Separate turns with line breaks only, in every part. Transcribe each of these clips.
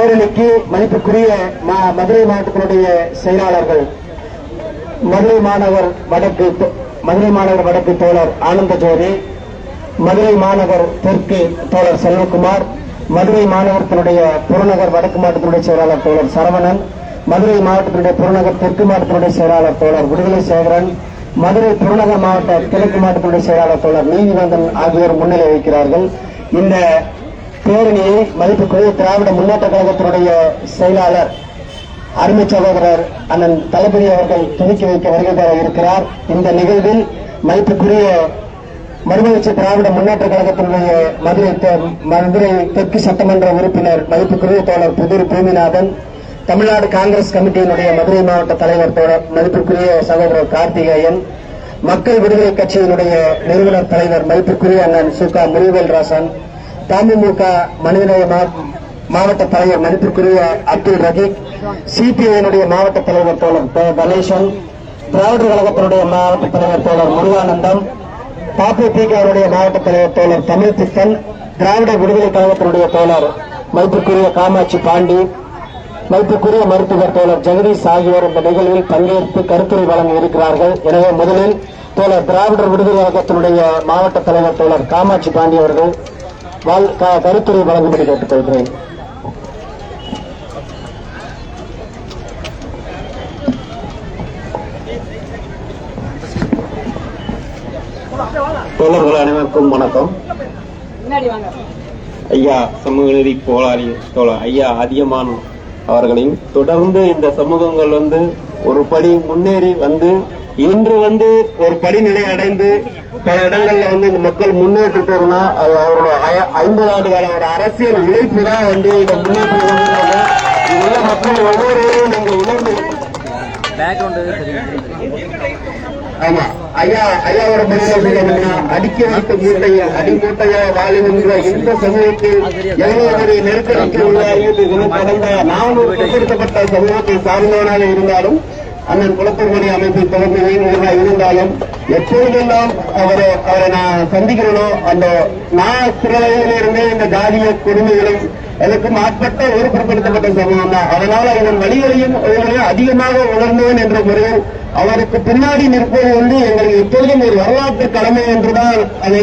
பேரணிக்கு மதிப்புக்குரிய மதுரை மாவட்டத்தினுடைய செயலாளர்கள் மதுரை மாநகர் வடக்கு தோழர் ஆனந்த ஜோதி, மதுரை மாநகர் தெற்கு தோழர் செல்வகுமார், மதுரை மாநகரத்தினுடைய புறநகர் வடக்கு மாவட்டத்தினுடைய செயலாளர் தோழர் சரவணன், மதுரை மாவட்டத்தினுடைய புறநகர் தெற்கு மாவட்டத்தினுடைய செயலாளர் தோழர் விடுதலை சேகரன், மதுரை புறநகர் மாவட்ட கிழக்கு மாவட்டத்தினுடைய செயலாளர் தோழர் நீதிவேந்தன் ஆகியோர் முன்னிலை வைக்கிறார்கள். இந்த பேரணியை மதிப்புக்குரிய திராவிட முன்னேற்ற கழகத்தினுடைய செயலாளர் அருமை சகோதரர் அண்ணன் தளபதி அவர்கள் துவக்கி வைக்க வருகை தர இருக்கிறார். இந்த நிகழ்வில் மதிப்புக்குரிய மறுமலர்ச்சி திராவிட முன்னேற்ற கழகத்தினுடைய மதுரை தெற்கு சட்டமன்ற உறுப்பினர் மதிப்புக்குரிய தோழர் புதூர் பூமிநாதன், தமிழ்நாடு காங்கிரஸ் கமிட்டியினுடைய மதுரை மாவட்ட தலைவர் தோழர் மதிப்புக்குரிய சகோதரர் கார்த்திகேயன், மக்கள் விடுதலை கட்சியினுடைய நிறுவனர் தலைவர் மதிப்புக்குரிய அண்ணன் சுகா முனிவேல்ராசன், தமுமுக மனிதநேய மாவட்ட தலைவர் மதிப்பிற்குரிய அப்துல் ரகீக், சிபிஐ மாவட்ட தலைவர் தோழர் கணேசன், திராவிடர் கழகத்தினுடைய மாவட்ட தலைவர் தோழர் முருகானந்தம், பாபுதிகவுடைய மாவட்ட தலைவர் தோழர் தமிழ் பித்தன், திராவிட விடுதலை கழகத்தினுடைய தோழர் மதிப்பிற்குரிய காமாட்சி பாண்டி, மதிப்பிற்குரிய மருத்துவர் தோழர் ஜெகதீஷ் ஆகியோர் இந்த நிகழ்வில் பங்கேற்று கருத்துரை வழங்க இருக்கிறார்கள். எனவே முதலில் தோழர் திராவிடர் விடுதலை கழகத்தினுடைய மாவட்ட தலைவர் தோழர் காமாட்சி பாண்டி அவர்கள் கருத்துரை வழங்கும்படி கேட்டுக்கொள்கிறேன். தோழர்கள் அனைவருக்கும் வணக்கம். ஐயா சமூக நீதி போராளி தோழர் ஐயா அதியமான் அவர்களையும் தொடர்ந்து இந்த சமூகங்கள் ஒரு படி முன்னேறி இன்று ஒரு படிநிலை அடைந்து பல இடங்கள்ல இந்த மக்கள் முன்னேற்றிட்டு இருந்தா அது அவரோட 50 ஆண்டு கால ஒரு அரசியல் இழைப்பு தான் இந்த முன்னேற்றம். உள்ள மக்கள் ஒவ்வொருவரையும் நீங்க உணர்ந்து ஆமா ஐயாவோட பதில அடிக்க வைத்த மூட்டையை அடிமூட்டையா வாழுகின்ற இந்த சமூகத்தில் எவ்வளவு நெருக்கடிக்கு உள்ளார்கள். கடந்த 400 பிற்படுத்தப்பட்ட சமூகத்தை சார்ந்தவனாக இருந்தாலும் அண்ணன் குளத்தூர்மணி அமைப்பை தொடர்ந்து இருந்தாலும் எப்பொழுதெல்லாம் அவரை நான் சந்திக்கிறனோ அந்த நான் சில வயதிலிருந்தே இந்த ஜாதிய கொடுமைகளை எனக்கு மாற்றப்பட்ட ஒரு பிற்படுத்தப்பட்ட சமூகம் தான். அதனால இதன் வழிகளையும் அதிகமாக உணர்ந்தவன் என்ற முறையில் அவருக்கு பின்னாடி நிற்பது எங்களுக்கு எப்பொழுதும் ஒரு வரலாற்று கடமை என்றுதான் அது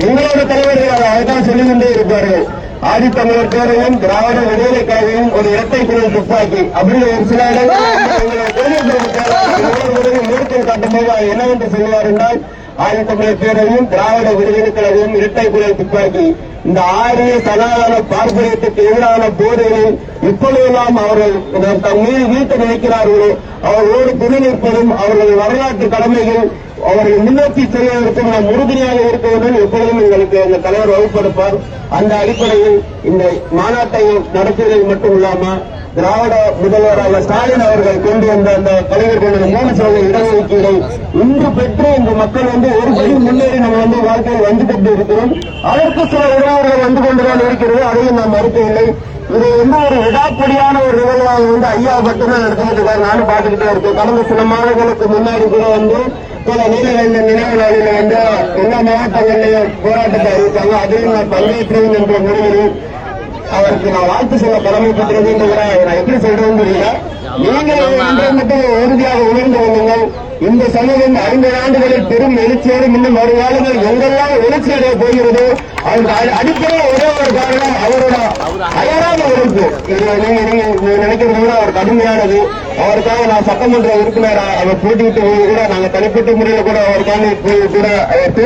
எங்களோட தலைவர்கள் அதைத்தான் சொல்லிக் கொண்டே இருப்பார்கள். ஆதித்தமிழர் பேரையும் திராவிட விடுதலை கழகம் ஒரு இரட்டை குரல் துப்பாக்கி அப்படி ஒரு சில நிறுத்தம் காட்டும் போது என்னவென்று சொல்லுவார் என்றால் ஆதித்தமிழர் பேரையும் திராவிட விடுதலை கழகம் இரட்டை குரல் துப்பாக்கி. இந்த ஆரிய சனாதன பார்ப்பனியத்துக்கு எதிரான போர்களில் இப்பொழுதெல்லாம் அவர்கள் தம் மீது வீழ்த்த நினைக்கிறார்களோ அவர்களோடு துணை நிற்பதும் அவர்கள் வரலாற்று கடமைகள் அவர்கள் முன்னோக்கி செல்வதற்கு நாம் உறுதுணையாக இருக்க வேண்டும் எப்பொழுதும் எங்களுக்கு அந்த தலைவர் வகுப்படுப்பார். அந்த அடிப்படையில் இந்த மாநாட்டை நடத்துவதில் மட்டும் இல்லாம திராவிட முதல்வராக ஸ்டாலின் அவர்கள் கொண்டு வந்த அந்த கலைஞர் கொண்ட 3% இடஒதுக்கீடை இன்று பெற்று இந்த மக்கள் ஒரு படி முன்னேறி நம்ம வாழ்க்கையில் வந்துட்டு இருக்கிறோம். அதற்கு சில உறவுகள் கொண்டுதான் இருக்கிறது, அதையும் நாம் மறுக்கவில்லை. இது ஒரு விடாப்படியான ஒரு நிகழ்வாக ஐயா மட்டும்தான் நடத்திட்டு இருக்காரு. நானும் பார்த்துக்கிட்டே இருக்கேன். கடந்த சில மாதங்களுக்கு முன்னாடி கூட பல நீலவேந்தன் நினைவு நாளில் எல்லா மாவட்டங்களிலையும் போராட்டத்தை அறிவித்தாங்க. அதிலும் நான் பங்கேற்றேன் என்ற முறையில் அவருக்கு நான் வாழ்த்து சொல்ல கடமைப்பட்டிருக்கேன். நான் எப்படி சொல்றேன்னு தெரியல. நீங்கள் மட்டும் உறுதியாக உணர்ந்து கொள்ளுங்கள். இந்த சமூகம் 50 ஆண்டுகளில் பெரும் எழுச்சியோடும் இன்னும் வருங்காலங்கள் எங்கெல்லாம் எழுச்சி அடைய போகிறது அவருக்கு அடிப்படை ஒரே ஒரு காரணம் அவரோட அயரான உழைப்பு. நீங்க நினைக்கிறது கூட அவர் கடுமையானது. அவருக்காக நான் சட்டமன்ற உறுப்பினர் அவர் போட்டியிட்டு கூட நாங்கள் தனிப்பட்ட முறையில் கூட அவருக்காக கூட அவர்